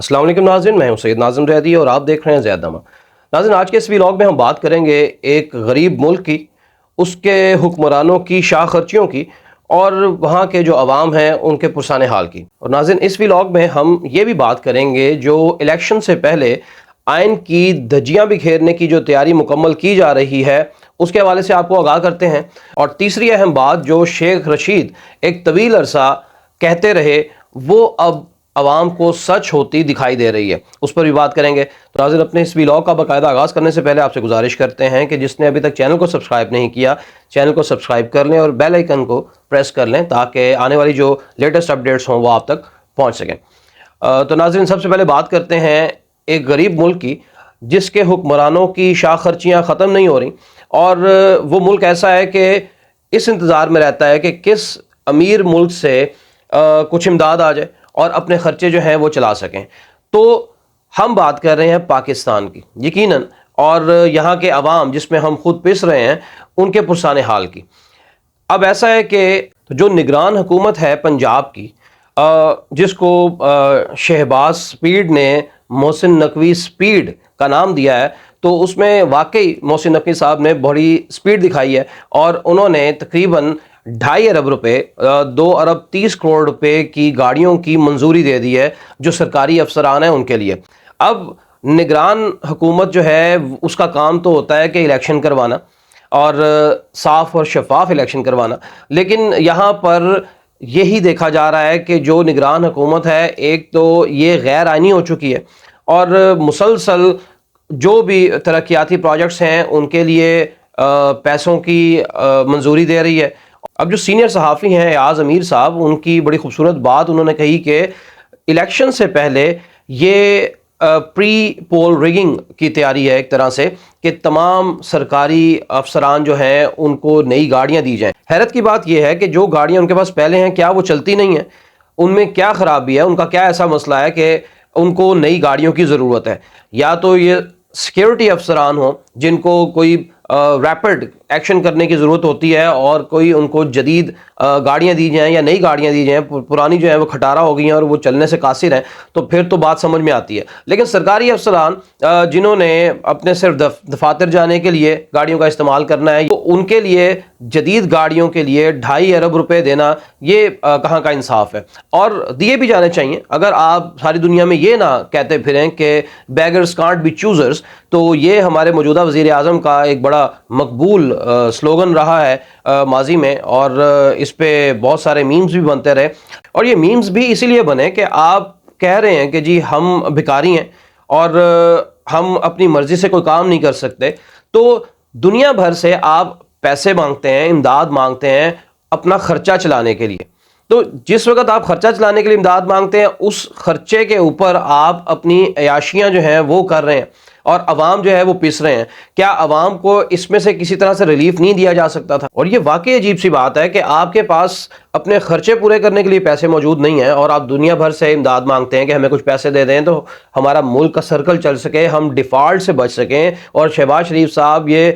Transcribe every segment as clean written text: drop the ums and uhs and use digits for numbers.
السلام علیکم ناظرین، میں ہوں سید ناظم زیدی اور آپ دیکھ رہے ہیں زید نامہ۔ ناظرین، آج کے اس ویلاگ میں ہم بات کریں گے ایک غریب ملک کی، اس کے حکمرانوں کی شاہ خرچیوں کی اور وہاں کے جو عوام ہیں ان کے پرسان حال کی۔ اور ناظرین، اس ویلاگ میں ہم یہ بھی بات کریں گے جو الیکشن سے پہلے آئین کی دھجیاں بکھیرنے کی جو تیاری مکمل کی جا رہی ہے اس کے حوالے سے آپ کو آگاہ کرتے ہیں، اور تیسری اہم بات جو شیخ رشید ایک طویل عرصہ کہتے رہے وہ اب عوام کو سچ ہوتی دکھائی دے رہی ہے، اس پر بھی بات کریں گے۔ تو ناظرین، اپنے اس ویلاگ کا باقاعدہ آغاز کرنے سے پہلے آپ سے گزارش کرتے ہیں کہ جس نے ابھی تک چینل کو سبسکرائب نہیں کیا، چینل کو سبسکرائب کر لیں اور بیل آئیکن کو پریس کر لیں تاکہ آنے والی جو لیٹسٹ اپڈیٹس ہوں وہ آپ تک پہنچ سکیں۔ تو ناظرین، سب سے پہلے بات کرتے ہیں ایک غریب ملک کی جس کے حکمرانوں کی شاہ خرچیاں ختم نہیں ہو رہی، اور وہ ملک ایسا ہے کہ اس انتظار میں رہتا ہے کہ کس امیر ملک سے کچھ امداد آ جائے اور اپنے خرچے جو ہیں وہ چلا سکیں۔ تو ہم بات کر رہے ہیں پاکستان کی، یقیناً، اور یہاں کے عوام جس میں ہم خود پس رہے ہیں ان کے پرسان حال کی۔ اب ایسا ہے کہ جو نگران حکومت ہے پنجاب کی، جس کو شہباز سپیڈ نے محسن نقوی سپیڈ کا نام دیا ہے، تو اس میں واقعی محسن نقوی صاحب نے بڑی سپیڈ دکھائی ہے، اور انہوں نے تقریباً 2.5 ارب روپے 2 ارب 30 کروڑ روپے کی گاڑیوں کی منظوری دے دی ہے جو سرکاری افسران ہیں ان کے لیے۔ اب نگران حکومت جو ہے اس کا کام تو ہوتا ہے کہ الیکشن کروانا اور صاف اور شفاف الیکشن کروانا، لیکن یہاں پر یہی دیکھا جا رہا ہے کہ جو نگران حکومت ہے ایک تو یہ غیر آئینی ہو چکی ہے، اور مسلسل جو بھی ترقیاتی پروجیکٹس ہیں ان کے لیے پیسوں کی منظوری دے رہی ہے۔ اب جو سینئر صحافی ہیں ایاز امیر صاحب، ان کی بڑی خوبصورت بات انہوں نے کہی کہ الیکشن سے پہلے یہ پری پول ریگنگ کی تیاری ہے ایک طرح سے، کہ تمام سرکاری افسران جو ہیں ان کو نئی گاڑیاں دی جائیں۔ حیرت کی بات یہ ہے کہ جو گاڑیاں ان کے پاس پہلے ہیں کیا وہ چلتی نہیں ہیں؟ ان میں کیا خرابی ہے؟ ان کا کیا ایسا مسئلہ ہے کہ ان کو نئی گاڑیوں کی ضرورت ہے؟ یا تو یہ سیکیورٹی افسران ہوں جن کو کوئی ریپڈ ایکشن کرنے کی ضرورت ہوتی ہے اور کوئی ان کو جدید گاڑیاں دی جائیں یا نئی گاڑیاں دی جائیں، پرانی جو ہیں وہ کھٹارا ہو گئی ہیں اور وہ چلنے سے قاصر ہیں، تو پھر تو بات سمجھ میں آتی ہے۔ لیکن سرکاری افسران جنہوں نے اپنے صرف دفاتر جانے کے لیے گاڑیوں کا استعمال کرنا ہے، تو ان کے لیے جدید گاڑیوں کے لیے 2.5 ارب روپے دینا یہ کہاں کا انصاف ہے؟ اور دیے بھی جانے چاہیے۔ اگر آپ ساری دنیا میں یہ نہ کہتے پھریں کہ بیگرز کانٹ بی چوزرز، تو یہ ہمارے موجودہ وزیر اعظم کا ایک بڑا مقبول سلوگن رہا ہے ماضی میں، اور اس پہ بہت سارے میمز بھی بنتے رہے، اور یہ میمز بھی اسی لیے بنے کہ آپ کہہ رہے ہیں کہ جی ہم بھکاری ہیں اور ہم اپنی مرضی سے کوئی کام نہیں کر سکتے، تو دنیا بھر سے آپ پیسے مانگتے ہیں، امداد مانگتے ہیں اپنا خرچہ چلانے کے لیے۔ تو جس وقت آپ خرچہ چلانے کے لیے امداد مانگتے ہیں، اس خرچے کے اوپر آپ اپنی عیاشیاں جو ہیں وہ کر رہے ہیں اور عوام جو ہے وہ پس رہے ہیں۔ کیا عوام کو اس میں سے کسی طرح سے ریلیف نہیں دیا جا سکتا تھا؟ اور یہ واقعی عجیب سی بات ہے کہ آپ کے پاس اپنے خرچے پورے کرنے کے لیے پیسے موجود نہیں ہیں اور آپ دنیا بھر سے امداد مانگتے ہیں کہ ہمیں کچھ پیسے دے دیں تو ہمارا ملک کا سرکل چل سکے، ہم ڈیفالٹ سے بچ سکیں۔ اور شہباز شریف صاحب یہ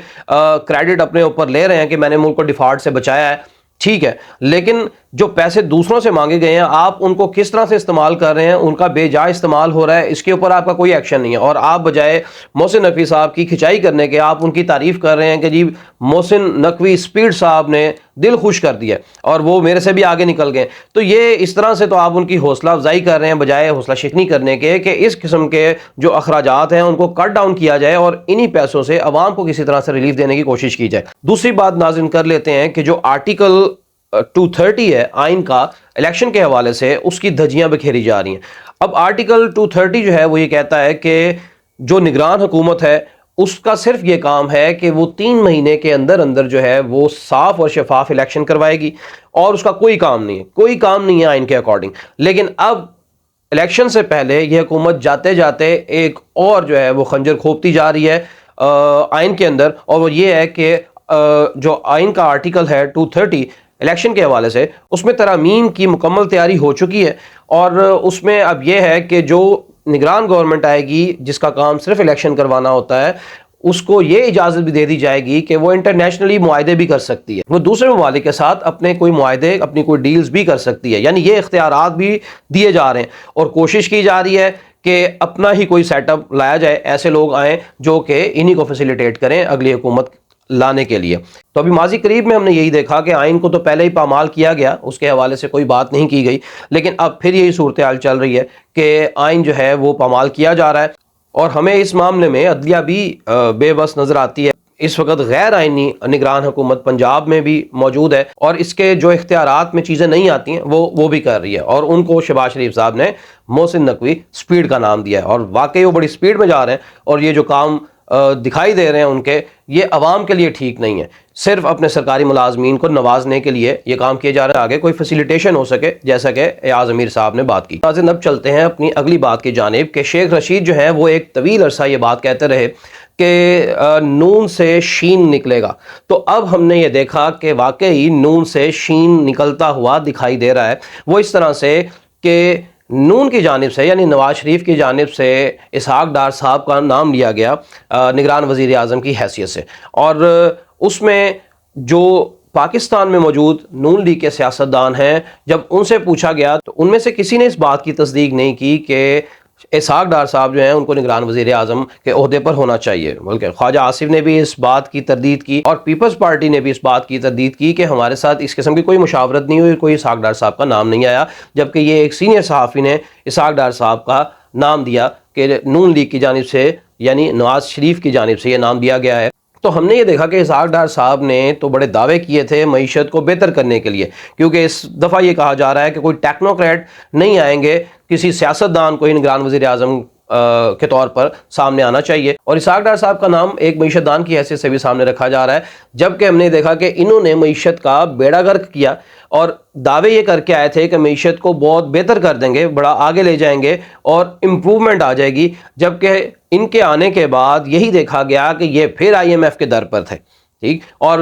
کریڈٹ اپنے اوپر لے رہے ہیں کہ میں نے ملک کو ڈیفالٹ سے بچایا ہے، ٹھیک ہے، لیکن جو پیسے دوسروں سے مانگے گئے ہیں آپ ان کو کس طرح سے استعمال کر رہے ہیں، ان کا بے جا استعمال ہو رہا ہے، اس کے اوپر آپ کا کوئی ایکشن نہیں ہے۔ اور آپ بجائے محسن نقوی صاحب کی کھچائی کرنے کے آپ ان کی تعریف کر رہے ہیں کہ جی محسن نقوی سپیڈ صاحب نے دل خوش کر دیا اور وہ میرے سے بھی آگے نکل گئے۔ تو یہ اس طرح سے تو آپ ان کی حوصلہ افزائی کر رہے ہیں بجائے حوصلہ شکنی کرنے کے کہ اس قسم کے جو اخراجات ہیں ان کو کٹ ڈاؤن کیا جائے اور انہی پیسوں سے عوام کو کسی طرح سے ریلیف دینے کی کوشش کی جائے۔ دوسری بات ناظرین کر لیتے ہیں کہ جو آرٹیکل 230 ہے آئین کا الیکشن کے حوالے سے، اس کی دھجیاں بکھیری جا رہی ہیں۔ اب آرٹیکل 230 جو ہے وہ یہ کہتا ہے کہ جو نگران حکومت ہے اس کا صرف یہ کام ہے کہ وہ 3 مہینے کے اندر اندر جو ہے وہ صاف اور شفاف الیکشن کروائے گی، اور اس کا کوئی کام نہیں ہے، کوئی کام نہیں ہے آئین کے اکارڈنگ۔ لیکن اب الیکشن سے پہلے یہ حکومت جاتے جاتے ایک اور جو ہے وہ خنجر کھوپتی جا رہی ہے آئین کے اندر، اور وہ یہ ہے کہ جو آئین کا آرٹیکل ہے 230 الیکشن کے حوالے سے، اس میں ترامیم کی مکمل تیاری ہو چکی ہے، اور اس میں اب یہ ہے کہ جو نگران گورنمنٹ آئے گی جس کا کام صرف الیکشن کروانا ہوتا ہے، اس کو یہ اجازت بھی دے دی جائے گی کہ وہ انٹرنیشنلی معاہدے بھی کر سکتی ہے، وہ دوسرے ممالک کے ساتھ اپنے کوئی معاہدے، اپنی کوئی ڈیلز بھی کر سکتی ہے۔ یعنی یہ اختیارات بھی دیے جا رہے ہیں، اور کوشش کی جا رہی ہے کہ اپنا ہی کوئی سیٹ اپ لایا جائے، ایسے لوگ آئیں جو کہ انہی کو فیسیلیٹیٹ کریں اگلی حکومت لانے کے لیے۔ تو ابھی ماضی قریب میں ہم نے یہی دیکھا کہ آئین کو تو پہلے ہی پامال کیا گیا، اس کے حوالے سے کوئی بات نہیں کی گئی، لیکن اب پھر یہی صورتحال چل رہی ہے کہ آئین جو ہے وہ پامال کیا جا رہا ہے، اور ہمیں اس معاملے میں عدلیہ بھی بے بس نظر آتی ہے۔ اس وقت غیر آئینی نگران حکومت پنجاب میں بھی موجود ہے، اور اس کے جو اختیارات میں چیزیں نہیں آتی ہیں وہ بھی کر رہی ہے، اور ان کو شہباز شریف صاحب نے محسن نقوی سپیڈ کا نام دیا ہے، اور واقعی وہ بڑی سپیڈ میں جا رہے ہیں، اور یہ جو کام دکھائی دے رہے ہیں ان کے، یہ عوام کے لیے ٹھیک نہیں ہے۔ صرف اپنے سرکاری ملازمین کو نوازنے کے لیے یہ کام کیے جا رہے ہیں، آگے کوئی فیسیلیٹیشن ہو سکے، جیسا کہ ایاز امیر صاحب نے بات کی۔ ناظرین اب چلتے ہیں اپنی اگلی بات کی جانب کہ شیخ رشید جو ہیں وہ ایک طویل عرصہ یہ بات کہتے رہے کہ نون سے شین نکلے گا، تو اب ہم نے یہ دیکھا کہ واقعی نون سے شین نکلتا ہوا دکھائی دے رہا ہے۔ وہ اس طرح سے کہ نون کی جانب سے یعنی نواز شریف کی جانب سے اسحاق ڈار صاحب کا نام لیا گیا نگران وزیر اعظم کی حیثیت سے، اور اس میں جو پاکستان میں موجود نون لیگ کے سیاستدان ہیں، جب ان سے پوچھا گیا تو ان میں سے کسی نے اس بات کی تصدیق نہیں کی کہ اسحاق ڈار صاحب جو ہیں ان کو نگران وزیر اعظم کے عہدے پر ہونا چاہیے، بلکہ خواجہ آصف نے بھی اس بات کی تردید کی، اور پیپلز پارٹی نے بھی اس بات کی تردید کی کہ ہمارے ساتھ اس قسم کی کوئی مشاورت نہیں ہوئی، کوئی اسحاق ڈار صاحب کا نام نہیں آیا، جبکہ یہ ایک سینئر صحافی نے اسحاق ڈار صاحب کا نام دیا کہ نون لیگ کی جانب سے یعنی نواز شریف کی جانب سے یہ نام دیا گیا ہے۔ تو ہم نے یہ دیکھا کہ اسحاق ڈار صاحب نے تو بڑے دعوے کیے تھے معیشت کو بہتر کرنے کے لیے، کیونکہ اس دفعہ یہ کہا جا رہا ہے کہ کوئی ٹیکنوکریٹ نہیں آئیں گے، کسی سیاستدان کو ہی نگران وزیر اعظم کے طور پر سامنے آنا چاہیے، اور اسحاق ڈار صاحب کا نام ایک معیشت دان کی حیثیت سے بھی سامنے رکھا جا رہا ہے، جبکہ ہم نے دیکھا کہ انہوں نے معیشت کا بیڑا غرق کیا اور دعوے یہ کر کے آئے تھے کہ معیشت کو بہت بہتر کر دیں گے، بڑا آگے لے جائیں گے اور امپروومنٹ آ جائے گی، جبکہ ان کے آنے کے بعد یہی دیکھا گیا کہ یہ پھر آئی ایم ایف کے در پر تھے، ٹھیک، اور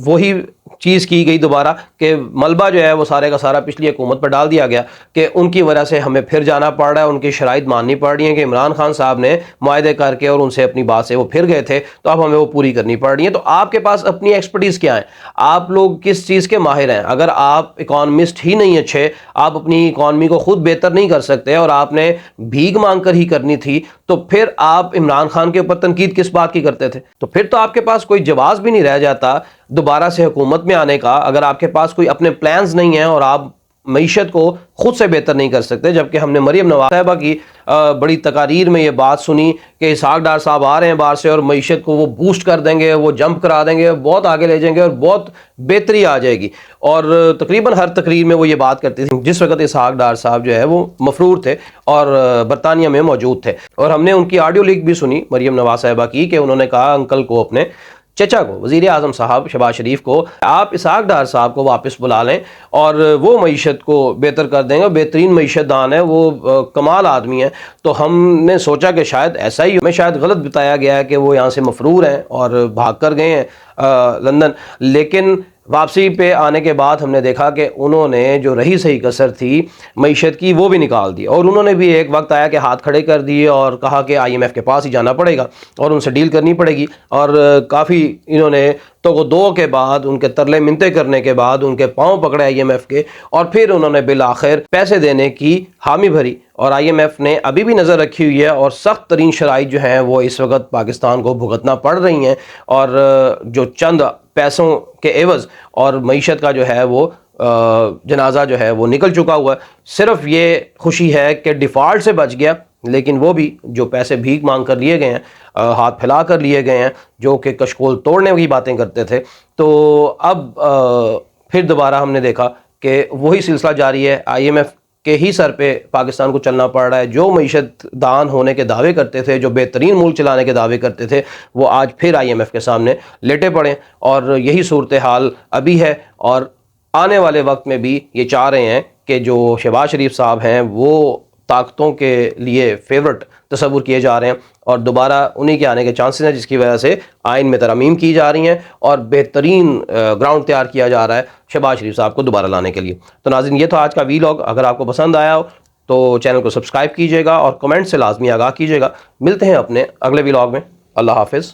وہی چیز کی گئی دوبارہ کہ ملبہ جو ہے وہ سارے کا سارا پچھلی حکومت پر ڈال دیا گیا کہ ان کی وجہ سے ہمیں پھر جانا پڑ رہا ہے، ان کی شرائط ماننی پڑ رہی ہیں کہ عمران خان صاحب نے معاہدے کر کے اور ان سے اپنی بات سے وہ پھر گئے تھے، تو اب ہمیں وہ پوری کرنی پڑ رہی ہیں۔ تو آپ کے پاس اپنی ایکسپرٹیز کیا ہے؟ آپ لوگ کس چیز کے ماہر ہیں؟ اگر آپ اکانومسٹ ہی نہیں اچھے، آپ اپنی اکانومی کو خود بہتر نہیں کر سکتے اور آپ نے بھیک مانگ کر ہی کرنی تھی، تو پھر آپ عمران خان کے اوپر تنقید کس بات کی کرتے تھے؟ تو پھر تو آپ کے پاس کوئی جواز بھی نہیں رہ جاتا دوبارہ سے حکومت میں آنے کا، اگر آپ کے پاس کوئی اپنے پلانز نہیں ہیں اور آپ معیشت کو خود سے بہتر نہیں کر سکتے۔ جبکہ ہم نے مریم نواز صاحبہ کی بڑی تقاریر میں یہ بات سنی کہ اسحاق ڈار صاحب آ رہے ہیں باہر سے اور معیشت کو وہ بوسٹ کر دیں گے، وہ جمپ کرا دیں گے، بہت آگے لے جائیں گے اور بہت بہتری آ جائے گی، اور تقریباً ہر تقریر میں وہ یہ بات کرتی تھی جس وقت اسحاق ڈار صاحب جو ہے وہ مفرور تھے اور برطانیہ میں موجود تھے۔ اور ہم نے ان کی آڈیو لیک بھی سنی مریم نواز صاحبہ کی کہ انہوں نے کہا انکل کو، اپنے چچا کو، وزیر اعظم صاحب شہباز شریف کو، آپ اسحاق ڈار صاحب کو واپس بلا لیں اور وہ معیشت کو بہتر کر دیں گے، بہترین معیشت دان ہے وہ، کمال آدمی ہے۔ تو ہم نے سوچا کہ شاید ایسا ہی، ہمیں شاید غلط بتایا گیا ہے کہ وہ یہاں سے مفرور ہیں اور بھاگ کر گئے ہیں لندن، لیکن واپسی پہ آنے کے بعد ہم نے دیکھا کہ انہوں نے جو رہی صحیح کسر تھی معیشت کی وہ بھی نکال دی، اور انہوں نے بھی ایک وقت آیا کہ ہاتھ کھڑے کر دیے اور کہا کہ آئی ایم ایف کے پاس ہی جانا پڑے گا اور ان سے ڈیل کرنی پڑے گی، اور کافی انہوں نے تو دو کے بعد ان کے ترلے منتے کرنے کے بعد ان کے پاؤں پکڑے آئی ایم ایف کے، اور پھر انہوں نے بالآخر پیسے دینے کی حامی بھری، اور آئی ایم ایف نے ابھی بھی نظر رکھی ہوئی ہے، اور سخت ترین شرائط جو ہیں وہ اس وقت پاکستان کو بھگتنا پڑ رہی ہیں، اور جو چند پیسوں کے عوض اور معیشت کا جو ہے وہ جنازہ جو ہے وہ نکل چکا ہوا ہے۔ صرف یہ خوشی ہے کہ ڈیفالٹ سے بچ گیا، لیکن وہ بھی جو پیسے بھیک مانگ کر لیے گئے ہیں، ہاتھ پھیلا کر لیے گئے ہیں، جو کہ کشکول توڑنے کی باتیں کرتے تھے، تو اب پھر دوبارہ ہم نے دیکھا کہ وہی سلسلہ جاری ہے، آئی ایم ایف کے ہی سر پہ پاکستان کو چلنا پڑ رہا ہے۔ جو معیشت دان ہونے کے دعوے کرتے تھے، جو بہترین ملک چلانے کے دعوے کرتے تھے، وہ آج پھر آئی ایم ایف کے سامنے لیٹے پڑے، اور یہی صورتحال ابھی ہے، اور آنے والے وقت میں بھی یہ چاہ رہے ہیں کہ جو شہباز شریف صاحب ہیں وہ طاقتوں کے لیے فیورٹ تصور کیے جا رہے ہیں، اور دوبارہ انہی کے آنے کے چانسز ہیں، جس کی وجہ سے آئین میں ترامیم کی جا رہی ہیں اور بہترین گراؤنڈ تیار کیا جا رہا ہے شہباز شریف صاحب کو دوبارہ لانے کے لیے۔ تو ناظرین یہ تھا آج کا ویلاگ، اگر آپ کو پسند آیا ہو تو چینل کو سبسکرائب کیجیے گا اور کمنٹ سے لازمی آگاہ کیجیے گا۔ ملتے ہیں اپنے اگلے ویلاگ میں، اللہ حافظ۔